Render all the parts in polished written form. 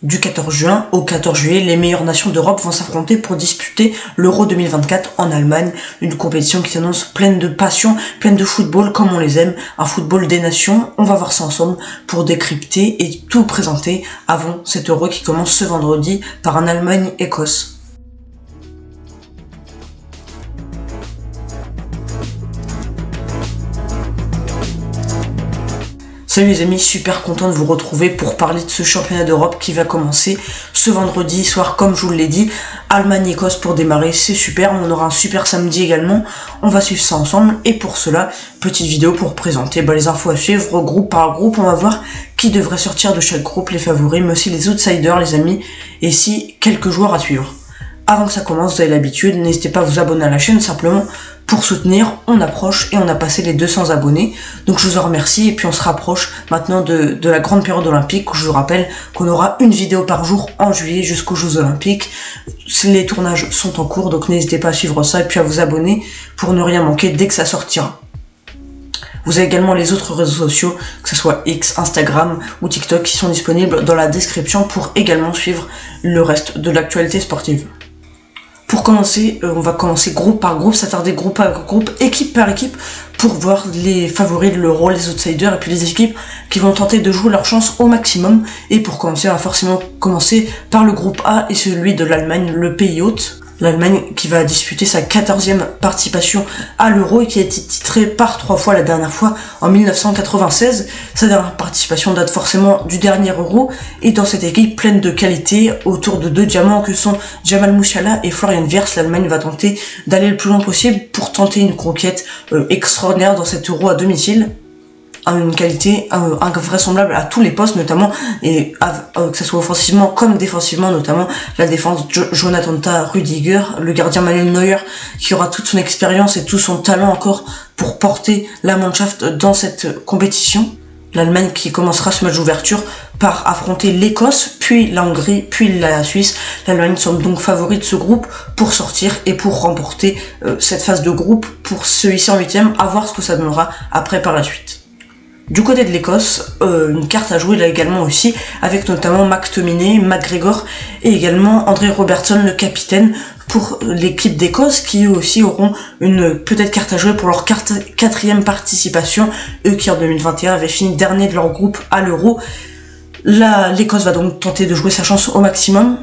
Du 14 juin au 14 juillet, les meilleures nations d'Europe vont s'affronter pour disputer l'Euro 2024 en Allemagne, une compétition qui s'annonce pleine de passion, pleine de football comme on les aime, un football des nations. On va voir ça ensemble pour décrypter et tout présenter avant cet Euro qui commence ce vendredi par un Allemagne-Écosse. Salut les amis, super content de vous retrouver pour parler de ce championnat d'Europe qui va commencer ce vendredi soir comme je vous l'ai dit. Allemagne-Écosse pour démarrer, c'est super, on aura un super samedi également, on va suivre ça ensemble et pour cela, petite vidéo pour présenter les infos à suivre, groupe par groupe, on va voir qui devrait sortir de chaque groupe, les favoris, mais aussi les outsiders les amis, et si quelques joueurs à suivre. Avant que ça commence, vous avez l'habitude, n'hésitez pas à vous abonner à la chaîne simplement pour soutenir. On approche et on a passé les 200 abonnés. Donc je vous en remercie et puis on se rapproche maintenant de la grande période olympique où je vous rappelle qu'on aura une vidéo par jour en juillet jusqu'aux Jeux Olympiques. Les tournages sont en cours donc n'hésitez pas à suivre ça et puis à vous abonner pour ne rien manquer dès que ça sortira. Vous avez également les autres réseaux sociaux, que ce soit X, Instagram ou TikTok qui sont disponibles dans la description pour également suivre le reste de l'actualité sportive. Pour commencer, on va commencer groupe par groupe, s'attarder groupe par groupe, équipe par équipe, pour voir les favoris de l'Euro, les outsiders et puis les équipes qui vont tenter de jouer leur chance au maximum. Et pour commencer, on va forcément commencer par le groupe A et celui de l'Allemagne, le pays hôte. L'Allemagne qui va disputer sa 14e participation à l'Euro et qui a été titrée par 3 fois la dernière fois en 1996. Sa dernière participation date forcément du dernier Euro et dans cette équipe pleine de qualité autour de 2 diamants que sont Jamal Musiala et Florian Wirtz, l'Allemagne va tenter d'aller le plus loin possible pour tenter une conquête extraordinaire dans cet Euro à domicile. Une qualité invraisemblable à tous les postes notamment et que ce soit offensivement comme défensivement, notamment la défense Jonathan Tah, Rüdiger, le gardien Manuel Neuer qui aura toute son expérience et tout son talent encore pour porter la Mannschaft dans cette compétition. L'Allemagne qui commencera ce match d'ouverture par affronter l'Écosse, puis la Hongrie, puis la Suisse. L'Allemagne semble donc favori de ce groupe pour sortir et pour remporter cette phase de groupe, pour se hisser en 8e, à voir ce que ça donnera après par la suite. Du côté de l'Écosse, une carte à jouer là également aussi, avec notamment McTominay, McGregor et également André Robertson, le capitaine, pour l'équipe d'Écosse, qui aussi auront une peut-être carte à jouer pour leur 4e participation, eux qui en 2021 avaient fini dernier de leur groupe à l'Euro. L'Écosse va donc tenter de jouer sa chance au maximum.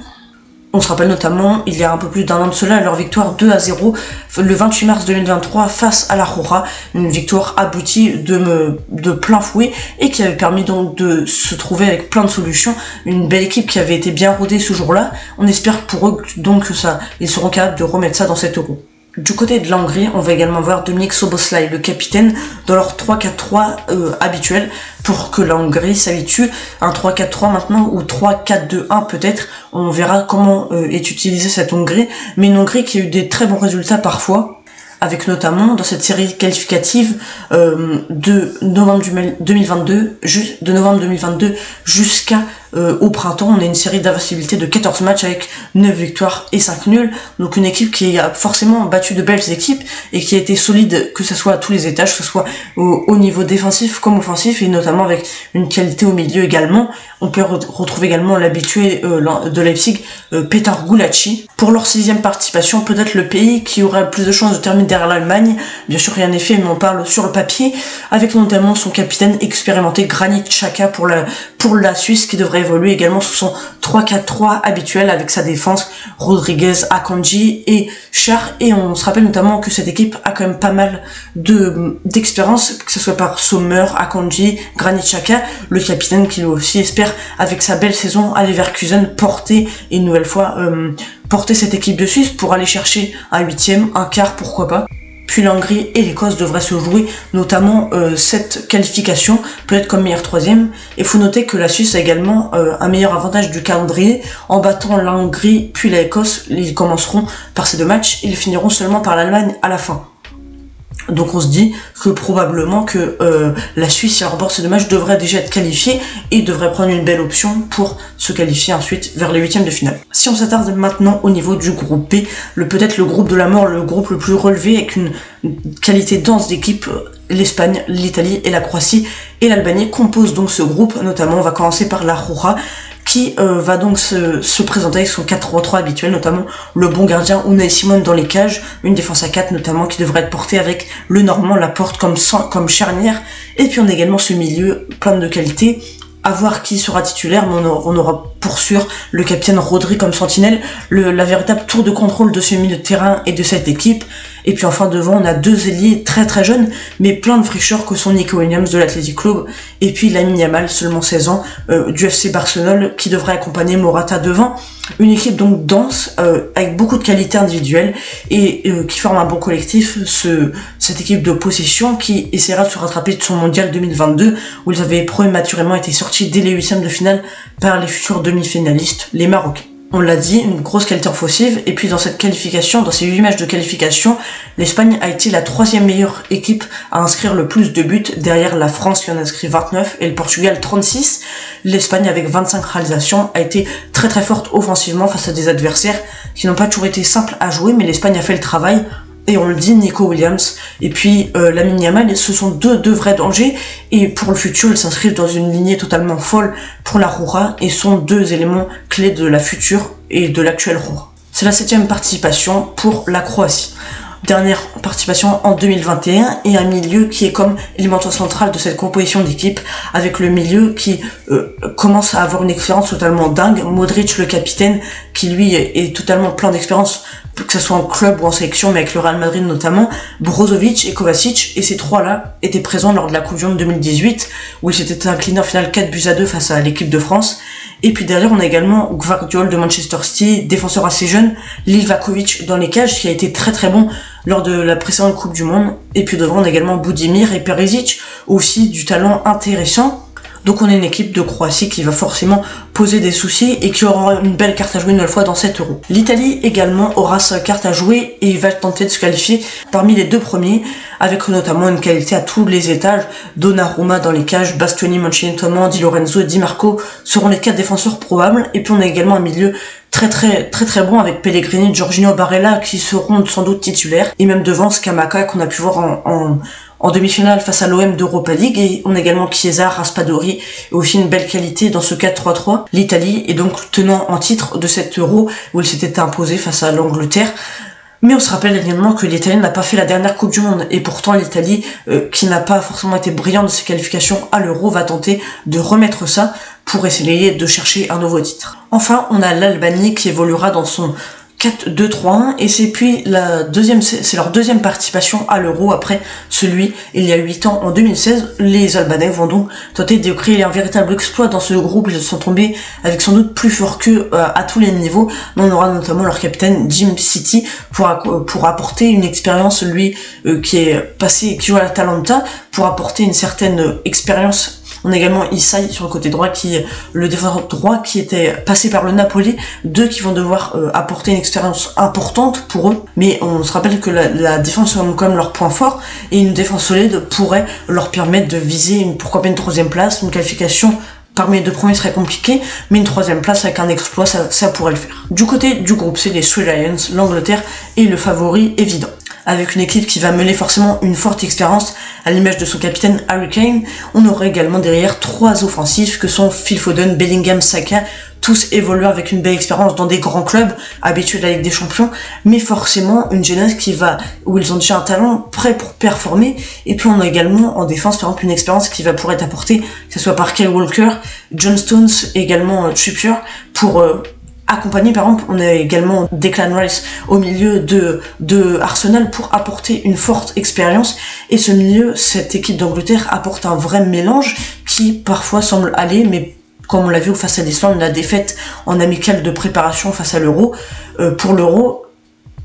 On se rappelle notamment, il y a un peu plus d'un an de cela, leur victoire 2-0 le 28 mars 2023 face à la Jura, une victoire aboutie de plein fouet et qui avait permis donc de se trouver avec plein de solutions, une belle équipe qui avait été bien rodée ce jour-là. On espère pour eux donc que ils seront capables de remettre ça dans cet Euro. Du côté de la Hongrie, on va également voir Dominik Szoboszlai, le capitaine, dans leur 3-4-3 habituel, pour que la Hongrie s'habitue à un 3-4-3 maintenant, ou 3-4-2-1 peut-être. On verra comment est utilisée cette Hongrie, mais une Hongrie qui a eu des très bons résultats parfois, avec notamment dans cette série qualificative de novembre 2022 jusqu'à au printemps, on a une série d'invincibilité de 14 matchs avec 9 victoires et 5 nuls. Donc une équipe qui a forcément battu de belles équipes et qui a été solide, que ce soit à tous les étages, que ce soit au niveau défensif comme offensif, et notamment avec une qualité au milieu également. On peut retrouver également l'habitué de Leipzig, Peter Gulacsi. Pour leur 6e participation, peut-être le pays qui aura plus de chances de terminer derrière l'Allemagne. Bien sûr, rien n'est fait, mais on parle sur le papier, avec notamment son capitaine expérimenté Granit Xhaka pour la Suisse, qui devrait évoluer également sous son 3-4-3 habituel avec sa défense Rodriguez, Akanji et Schär. Et on se rappelle notamment que cette équipe a quand même pas mal d'expérience, que ce soit par Sommer, Akanji, Granit Xhaka, le capitaine qui lui aussi espère avec sa belle saison à Leverkusen porter une nouvelle fois porter cette équipe de Suisse pour aller chercher un 8e, un quart, pourquoi pas. Puis la Hongrie et l'Écosse devraient se jouer notamment cette qualification, peut-être comme meilleur 3e. Il faut noter que la Suisse a également un meilleur avantage du calendrier. En battant la Hongrie puis l'Écosse, ils commenceront par ces 2 matchs, ils finiront seulement par l'Allemagne à la fin. Donc on se dit que probablement que la Suisse, si elle remporte ces 2 matchs, devrait déjà être qualifiée et devrait prendre une belle option pour se qualifier ensuite vers les 8e de finale. Si on s'attarde maintenant au niveau du groupe B, peut-être le groupe de la mort, le groupe le plus relevé avec une qualité dense d'équipe l'Espagne, l'Italie et la Croatie et l'Albanie composent donc ce groupe. Notamment, on va commencer par la Roja, qui va donc se présenter avec son 4-3-3 habituel, notamment le bon gardien Unai Simon dans les cages, une défense à 4 notamment qui devrait être portée avec le Normand Laporte comme charnière, et puis on a également ce milieu plein de qualité. À voir qui sera titulaire, mais on aura pour sûr le capitaine Rodri comme sentinelle, la véritable tour de contrôle de ce milieu de terrain et de cette équipe. Et puis enfin devant, on a deux ailiers très très jeunes, mais plein de fraîcheur que sont Nico Williams de l'Athletic Club, et puis Lamine Yamal, seulement 16 ans, du FC Barcelone, qui devrait accompagner Morata devant. Une équipe donc dense, avec beaucoup de qualités individuelles, et qui forme un bon collectif, cette équipe de possession qui essaiera de se rattraper de son mondial 2022, où ils avaient prématurément été sortis dès les huitièmes de finale par les futurs demi-finalistes, les Marocains. On l'a dit, une grosse qualité offensive, et puis dans cette qualification, dans ces 8 matchs de qualification, l'Espagne a été la 3e meilleure équipe à inscrire le plus de buts, derrière la France qui en a inscrit 29 et le Portugal 36. L'Espagne, avec 25 réalisations, a été très très forte offensivement face à des adversaires qui n'ont pas toujours été simples à jouer, mais l'Espagne a fait le travail. Et on le dit, Nico Williams et puis Lamine Yamal, ce sont deux vrais dangers, et pour le futur ils s'inscrivent dans une lignée totalement folle pour la Roja et sont deux éléments clés de la future et de l'actuelle Roja. C'est la 7e participation pour la Croatie. Dernière participation en 2021, et un milieu qui est comme élément central de cette composition d'équipe, avec le milieu qui commence à avoir une expérience totalement dingue. Modric, le capitaine, qui lui est totalement plein d'expérience, que ce soit en club ou en sélection, mais avec le Real Madrid notamment. Brozovic et Kovacic, et ces trois-là étaient présents lors de la Coupe du Monde 2018, où ils s'étaient inclinés en finale 4-2 face à l'équipe de France. Et puis derrière, on a également Gvardiol de Manchester City, défenseur assez jeune, Livakovic dans les cages, qui a été très très bon lors de la précédente Coupe du Monde. Et puis devant, on a également Budimir et Perisic, aussi du talent intéressant. Donc on a une équipe de Croatie qui va forcément poser des soucis et qui aura une belle carte à jouer une nouvelle fois dans cette Euro. L'Italie également aura sa carte à jouer et va tenter de se qualifier parmi les deux premiers, avec notamment une qualité à tous les étages. Donnarumma dans les cages, Bastoni, Mancini, Di Lorenzo et Di Marco seront les 4 défenseurs probables. Et puis on a également un milieu très bon avec Pellegrini, Jorginho, Barella qui seront sans doute titulaires, et même devant Scamacca qu'on a pu voir en demi-finale face à l'OM d'Europa League. Et on a également Chiesa, Raspadori, et aussi une belle qualité dans ce 4-3-3. L'Italie est donc tenant en titre de cette Euro, où elle s'était imposée face à l'Angleterre. Mais on se rappelle également que l'Italie n'a pas fait la dernière Coupe du Monde, et pourtant l'Italie, qui n'a pas forcément été brillante de ses qualifications à l'Euro, va tenter de remettre ça pour essayer de chercher un nouveau titre. Enfin, on a l'Albanie qui évoluera dans son 4-2-3-1, et c'est puis c'est leur deuxième participation à l'Euro après celui il y a 8 ans en 2016. Les Albanais vont donc tenter de créer un véritable exploit dans ce groupe. Ils sont tombés avec sans doute plus fort qu'eux à tous les niveaux. On aura notamment leur capitaine Jim City pour apporter une expérience, lui qui joue à l'Atalanta, pour apporter une certaine expérience. On a également Isai sur le côté droit, le défenseur droit qui était passé par le Napoli, deux qui vont devoir apporter une expérience importante pour eux. Mais on se rappelle que la défense est quand même leur point fort, et une défense solide pourrait leur permettre de viser pourquoi pas une 3e place, une qualification. Parmi les deux premiers serait compliqué, mais une 3e place avec un exploit, ça pourrait le faire. Du côté du groupe C, les Three Lions, l'Angleterre est le favori évident, avec une équipe qui va mêler forcément une forte expérience, à l'image de son capitaine Harry Kane. On aurait également derrière 3 offensifs que sont Phil Foden, Bellingham, Saka, tous évoluant avec une belle expérience dans des grands clubs, habitués de la Ligue des Champions, mais forcément une jeunesse où ils ont déjà un talent prêt pour performer. Et puis on a également en défense par exemple une expérience qui va pouvoir être apportée, que ce soit par Kyle Walker, John Stones, également Trippier, pour accompagné. Par exemple, on a également Declan Rice au milieu de Arsenal pour apporter une forte expérience. Et ce milieu, cette équipe d'Angleterre apporte un vrai mélange qui parfois semble aller, mais comme on l'a vu face à l'Islande, la défaite en amicale de préparation face à l'Euro. Pour l'Euro,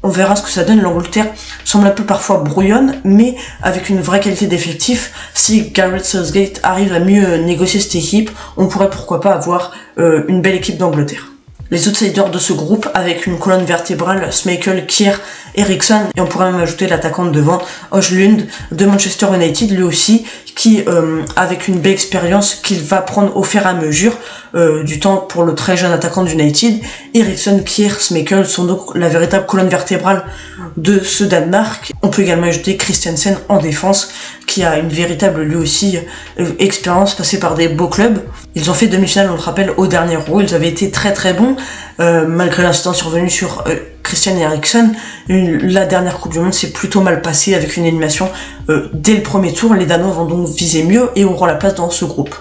on verra ce que ça donne. L'Angleterre semble un peu parfois brouillonne, mais avec une vraie qualité d'effectif. Si Gareth Southgate arrive à mieux négocier cette équipe, on pourrait pourquoi pas avoir une belle équipe d'Angleterre. Les outsiders de ce groupe, avec une colonne vertébrale, Schmeichel, Kier, Eriksen, et on pourrait même ajouter l'attaquant de devant, Højlund de Manchester United, lui aussi, qui, avec une belle expérience qu'il va prendre au fur et à mesure du temps pour le très jeune attaquant d'United. Eriksen, Kier, Schmeichel sont donc la véritable colonne vertébrale de ce Danemark. On peut également ajouter Christiansen en défense, qui a une véritable, lui aussi, expérience passée par des beaux clubs. Ils ont fait demi-finale, on le rappelle, au dernier Euro. Ils avaient été très très bons, malgré l'incident survenu sur Christian Eriksen. La dernière Coupe du Monde s'est plutôt mal passée avec une élimination dès le premier tour. Les Danois vont donc viser mieux et auront la place dans ce groupe.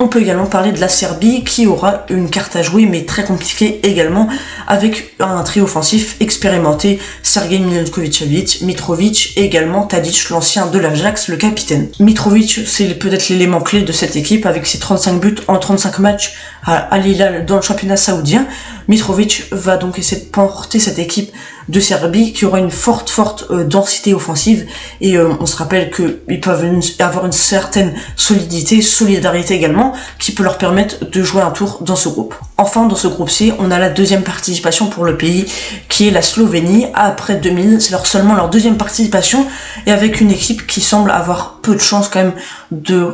On peut également parler de la Serbie qui aura une carte à jouer mais très compliquée également, avec un trio offensif expérimenté, Sergej Milinkovic-Savic, Mitrovic et également Tadic, l'ancien de l'Ajax, le capitaine. Mitrovic, c'est peut-être l'élément clé de cette équipe avec ses 35 buts en 35 matchs à Al Hilal dans le championnat saoudien. Mitrovic va donc essayer de porter cette équipe de Serbie qui aura une forte densité offensive et on se rappelle qu'ils peuvent avoir une certaine solidarité également qui peut leur permettre de jouer un tour dans ce groupe. Enfin, dans ce groupe C, on a la deuxième participation pour le pays qui est la Slovénie. Après 2000, c'est seulement leur deuxième participation et avec une équipe qui semble avoir peu de chance quand même de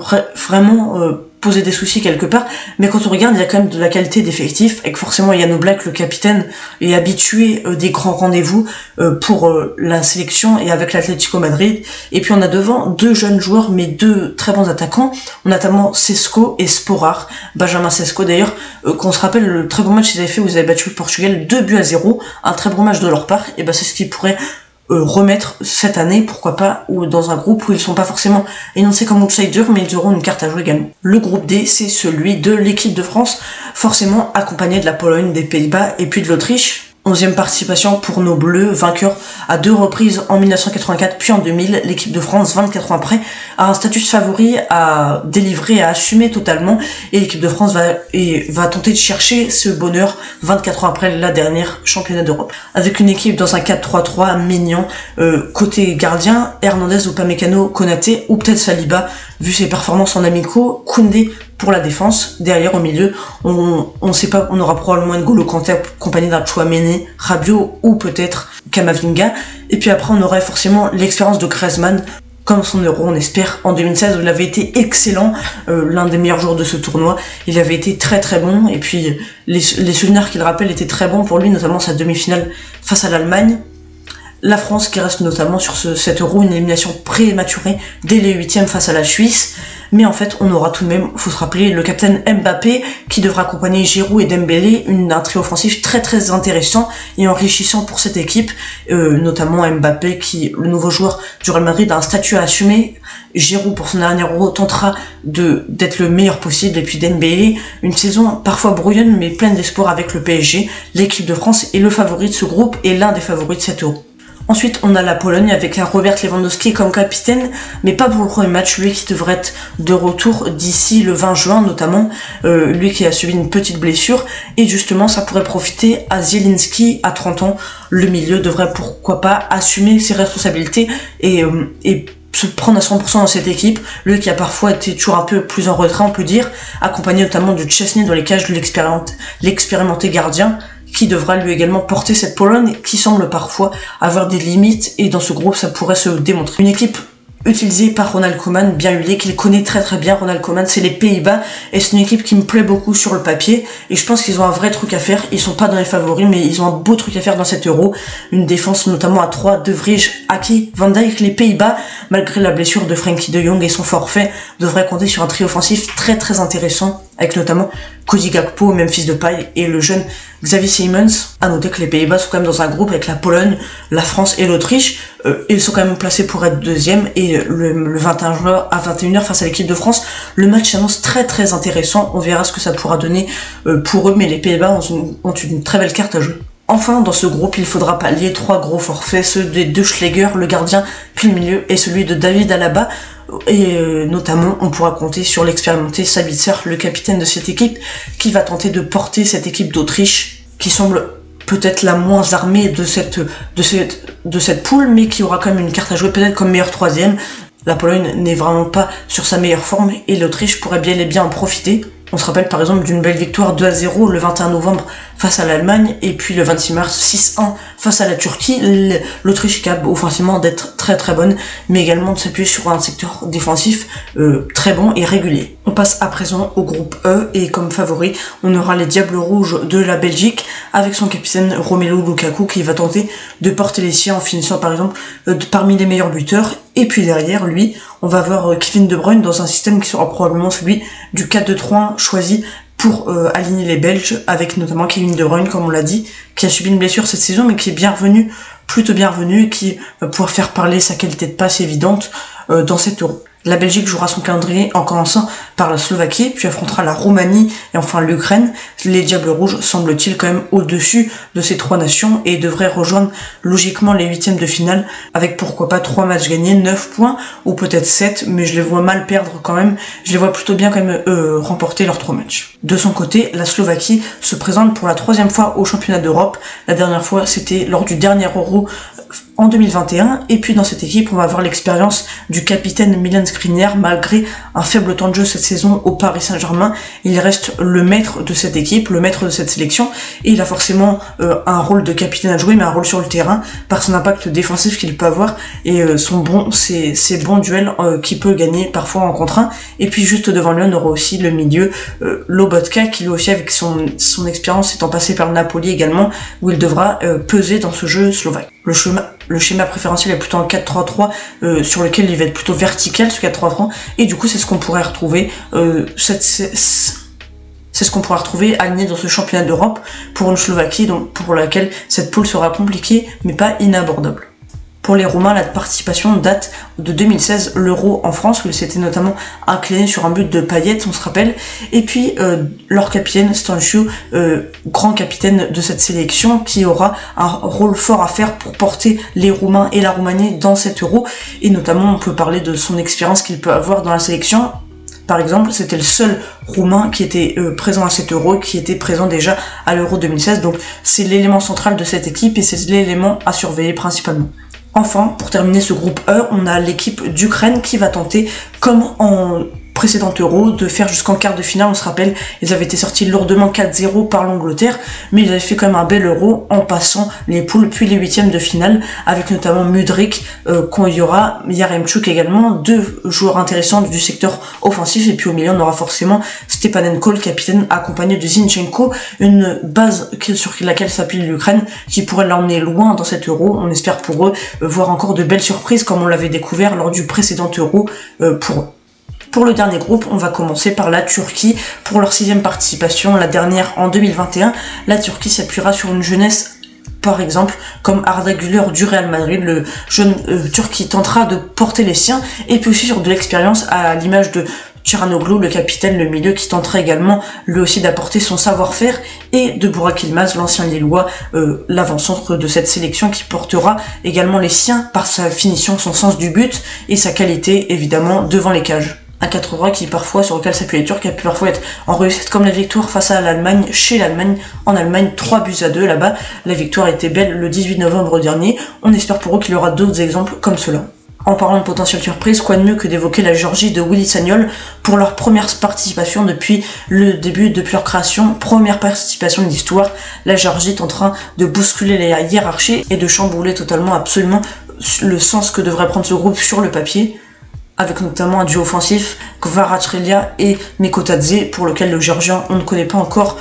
vraiment poser des soucis quelque part, mais quand on regarde, il y a quand même de la qualité d'effectifs, et que forcément Jan Oblak, le capitaine, est habitué des grands rendez-vous pour la sélection et avec l'Atlético Madrid. Et puis on a devant deux jeunes joueurs, mais deux très bons attaquants, notamment Sesko et Sporar. Benjamin Sesko d'ailleurs, qu'on se rappelle le très bon match qu'ils avaient fait où ils avaient battu le Portugal 2-0, un très bon match de leur part, et c'est ce qui pourrait remettre cette année, pourquoi pas, ou dans un groupe où ils sont pas forcément énoncés comme outsiders, mais ils auront une carte à jouer également. Le groupe D, c'est celui de l'équipe de France, forcément accompagné de la Pologne, des Pays-Bas et puis de l'Autriche. 11e participation pour nos Bleus, vainqueurs à 2 reprises en 1984 puis en 2000. L'équipe de France, 24 ans après, a un statut de favori à délivrer, à assumer totalement, et l'équipe de France va tenter de chercher ce bonheur 24 ans après la dernière championnat d'Europe. Avec une équipe dans un 4-3-3 mignon, côté gardien, Hernandez, Upamecano, Konaté ou peut-être Saliba, vu ses performances en amicaux, Koundé pour la défense. Derrière, au milieu, on sait pas, on aura probablement N'Golo Kanté accompagné d'un Tchouaméni, Rabiot ou peut-être Kamavinga. Et puis après, on aurait forcément l'expérience de Griezmann, comme son Euro, on espère, en 2016, où il avait été excellent, l'un des meilleurs joueurs de ce tournoi. Il avait été très très bon, et puis les souvenirs qu'il rappelle étaient très bons pour lui, notamment sa demi-finale face à l'Allemagne. La France qui reste notamment sur cet Euro, une élimination prématurée dès les 8e face à la Suisse. Mais en fait, on aura tout de même, faut se rappeler, le capitaine Mbappé qui devra accompagner Giroud et Dembélé, un trio offensif très très intéressant et enrichissant pour cette équipe, notamment Mbappé qui, le nouveau joueur du Real Madrid, a un statut à assumer. Giroud pour son dernier Euro tentera d'être le meilleur possible, et puis Dembélé, une saison parfois brouillonne mais pleine d'espoir avec le PSG. L'équipe de France est le favori de ce groupe et l'un des favoris de cet Euro. Ensuite, on a la Pologne avec un Robert Lewandowski comme capitaine, mais pas pour le premier match, lui qui devrait être de retour d'ici le 20 juin notamment, lui qui a subi une petite blessure, et justement ça pourrait profiter à Zielinski à 30 ans. Le milieu devrait pourquoi pas assumer ses responsabilités et se prendre à 100% dans cette équipe, lui qui a parfois été toujours un peu plus en retrait, on peut dire, accompagné notamment de Szczesny dans les cages de l'expérimenté gardien, qui devra lui également porter cette Pologne qui semble parfois avoir des limites, et dans ce groupe ça pourrait se démontrer. Une équipe utilisé par Ronald Koeman, bien huilé, qu'il connaît très très bien. Ronald Koeman, c'est les Pays-Bas, et c'est une équipe qui me plaît beaucoup sur le papier, et je pense qu'ils ont un vrai truc à faire. Ils sont pas dans les favoris, mais ils ont un beau truc à faire dans cet Euro. Une défense notamment à 3, De Vrij, Ake, Van Dijk. Les Pays-Bas, malgré la blessure de Frenkie de Jong et son forfait, devraient compter sur un trio offensif très très intéressant, avec notamment Cody Gakpo, Memphis Depay et le jeune Xavi Simons. À noter que les Pays-Bas sont quand même dans un groupe avec la Pologne, la France et l'Autriche. Ils sont quand même placés pour être deuxième, et le 21 juin à 21h face à l'équipe de France, le match s'annonce très très intéressant. On verra ce que ça pourra donner pour eux, mais les Pays-Bas ont une très belle carte à jouer. Enfin, dans ce groupe, il faudra pallier 3 gros forfaits, ceux des deux Schläger, le gardien, puis le milieu, et celui de David Alaba. Et notamment, on pourra compter sur l'expérimenté Sabitzer, le capitaine de cette équipe, qui va tenter de porter cette équipe d'Autriche, qui semble peut-être la moins armée de cette poule, mais qui aura quand même une carte à jouer peut-être comme meilleur troisième. La Pologne n'est vraiment pas sur sa meilleure forme, et l'Autriche pourrait bien et bien en profiter. On se rappelle par exemple d'une belle victoire 2-0 le 21 novembre face à l'Allemagne, et puis le 26 mars 6-1 face à la Turquie. L'Autriche est capable offensivement d'être très très bonne, mais également de s'appuyer sur un secteur défensif très bon et régulier. On passe à présent au groupe E et comme favori, on aura les Diables Rouges de la Belgique avec son capitaine Romelu Lukaku qui va tenter de porter les siens en finissant par exemple parmi les meilleurs buteurs. Et puis derrière lui, on va avoir Kevin De Bruyne dans un système qui sera probablement celui du 4-2-3-1 choisi pour aligner les Belges, avec notamment Kevin De Bruyne, comme on l'a dit, qui a subi une blessure cette saison, mais qui est bienvenu, plutôt bienvenu, et qui va pouvoir faire parler sa qualité de passe évidente dans cet Euro. La Belgique jouera son calendrier en commençant par la Slovaquie, puis affrontera la Roumanie et enfin l'Ukraine. Les Diables Rouges semblent-ils quand même au-dessus de ces trois nations et devraient rejoindre logiquement les huitièmes de finale avec pourquoi pas 3 matchs gagnés, 9 points ou peut-être 7, mais je les vois mal perdre quand même. Je les vois plutôt bien quand même remporter leurs 3 matchs. De son côté, la Slovaquie se présente pour la 3e fois au championnat d'Europe. La dernière fois, c'était lors du dernier Euro en 2021, et puis dans cette équipe on va avoir l'expérience du capitaine Milan Skriniar. Malgré un faible temps de jeu cette saison au Paris Saint-Germain, il reste le maître de cette équipe, le maître de cette sélection, et il a forcément un rôle de capitaine à jouer, mais un rôle sur le terrain par son impact défensif qu'il peut avoir et ses bons duels qu'il peut gagner parfois en contre 1. Et puis juste devant lui on aura aussi le milieu Lobotka, qui lui aussi avec son expérience étant passé par le Napoli également, où il devra peser dans ce jeu slovaque. Le schéma préférentiel est plutôt en 4-3-3 sur lequel il va être plutôt vertical, ce 4-3-3, et du coup c'est ce qu'on pourrait retrouver c'est ce qu'on pourra retrouver aligné dans ce championnat d'Europe pour une Slovaquie donc pour laquelle cette poule sera compliquée mais pas inabordable. Pour les Roumains, la participation date de 2016, l'Euro en France, où ils s'étaient notamment inclinés sur un but de Payet, on se rappelle. Et puis leur capitaine, Stanciu, grand capitaine de cette sélection, qui aura un rôle fort à faire pour porter les Roumains et la Roumanie dans cet Euro. Et notamment, on peut parler de son expérience qu'il peut avoir dans la sélection. Par exemple, c'était le seul Roumain qui était présent à cet Euro, qui était présent déjà à l'Euro 2016. Donc c'est l'élément central de cette équipe et c'est l'élément à surveiller principalement. Enfin, pour terminer ce groupe E, on a l'équipe d'Ukraine qui va tenter, comme en précédent Euro, de faire jusqu'en quart de finale. On se rappelle, ils avaient été sortis lourdement 4-0 par l'Angleterre, mais ils avaient fait quand même un bel Euro en passant les poules puis les huitièmes de finale, avec notamment Mudryk, quand il y aura Yaremchuk également, 2 joueurs intéressants du secteur offensif, et puis au milieu on aura forcément Stepanenko, le capitaine, accompagné de Zinchenko, une base sur laquelle s'appuie l'Ukraine, qui pourrait l'emmener loin dans cet Euro. On espère pour eux voir encore de belles surprises comme on l'avait découvert lors du précédent Euro pour eux. Pour le dernier groupe, on va commencer par la Turquie. Pour leur 6e participation, la dernière en 2021, la Turquie s'appuiera sur une jeunesse, par exemple, comme Arda Güler du Real Madrid, le jeune Turc qui tentera de porter les siens, et puis aussi sur de l'expérience à l'image de Çalhanoğlu, le capitaine, le milieu, qui tentera également lui aussi d'apporter son savoir-faire, et de Burak Yılmaz, l'ancien Lillois, l'avant-centre de cette sélection, qui portera également les siens par sa finition, son sens du but et sa qualité évidemment devant les cages. Un 4-3 qui parfois, sur lequel s'appuie les Turcs, a pu parfois être en réussite, comme la victoire face à l'Allemagne, chez l'Allemagne, en Allemagne, 3-2 là-bas. La victoire était belle le 18 novembre dernier. On espère pour eux qu'il y aura d'autres exemples comme cela. En parlant de potentielle surprise, quoi de mieux que d'évoquer la Géorgie de Willy Sagnol pour leur première participation depuis leur création, première participation de l'histoire. La Géorgie est en train de bousculer les hiérarchies et de chambouler totalement, absolument, le sens que devrait prendre ce groupe sur le papier, avec notamment un duo offensif, Kvaratskhelia et Mikotadze, pour lequel le Géorgien, on ne connaît pas encore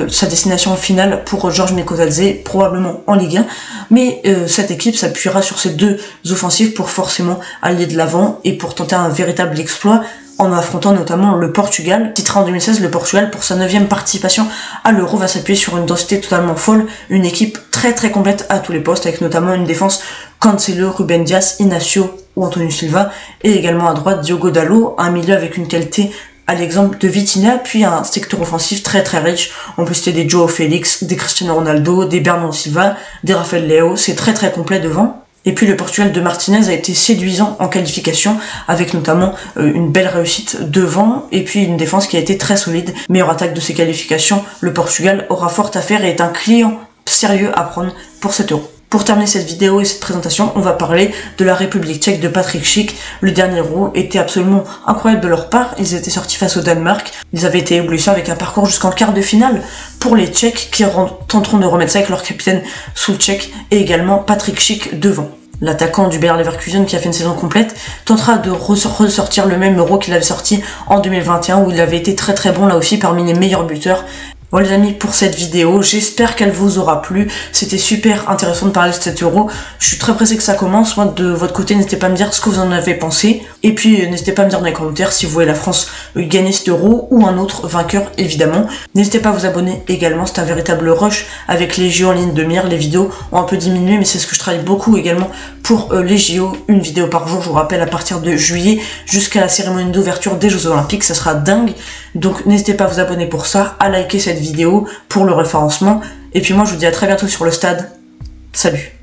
sa destination finale pour Georges Mikotadze, probablement en Ligue 1, mais cette équipe s'appuiera sur ces 2 offensifs pour forcément aller de l'avant et pour tenter un véritable exploit, en affrontant notamment le Portugal. Titré en 2016, le Portugal, pour sa 9e participation à l'Euro, va s'appuyer sur une densité totalement folle, une équipe très très complète à tous les postes, avec notamment une défense Cancelo, Ruben Dias, Inacio ou Antonio Silva, et également à droite Diogo Dalot, un milieu avec une qualité à l'exemple de Vitinha, puis un secteur offensif très très riche. On peut citer des Joao Félix, des Cristiano Ronaldo, des Bernardo Silva, des Rafael Leao, c'est très très complet devant. Et puis le Portugal de Martinez a été séduisant en qualification, avec notamment une belle réussite devant, et puis une défense qui a été très solide. Meilleure attaque de ces qualifications, le Portugal aura fort à faire et est un client sérieux à prendre pour cet Euro. Pour terminer cette vidéo et cette présentation, on va parler de la République tchèque de Patrick Schick. Le dernier Euro était absolument incroyable de leur part. Ils étaient sortis face au Danemark. Ils avaient été éblouissants avec un parcours jusqu'en quart de finale pour les Tchèques qui tenteront de remettre ça avec leur capitaine Souček et également Patrick Schick devant. l'attaquant du Bayer Leverkusen qui a fait une saison complète, tentera de ressortir le même Euro qu'il avait sorti en 2021 où il avait été très très bon là aussi parmi les meilleurs buteurs. Bon les amis, pour cette vidéo, j'espère qu'elle vous aura plu. C'était super intéressant de parler de cet Euro. Je suis très pressé que ça commence. Moi, de votre côté, n'hésitez pas à me dire ce que vous en avez pensé. Et puis, n'hésitez pas à me dire dans les commentaires si vous voyez la France gagner cet Euro ou un autre vainqueur, évidemment. N'hésitez pas à vous abonner également. C'est un véritable rush avec les JO en ligne de mire. Les vidéos ont un peu diminué, mais c'est ce que je travaille beaucoup également pour les JO. Une vidéo par jour, je vous rappelle, à partir de juillet jusqu'à la cérémonie d'ouverture des Jeux Olympiques. Ça sera dingue. Donc, n'hésitez pas à vous abonner pour ça, à liker cette vidéo pour le référencement. Et puis moi, je vous dis à très bientôt sur le stade. Salut!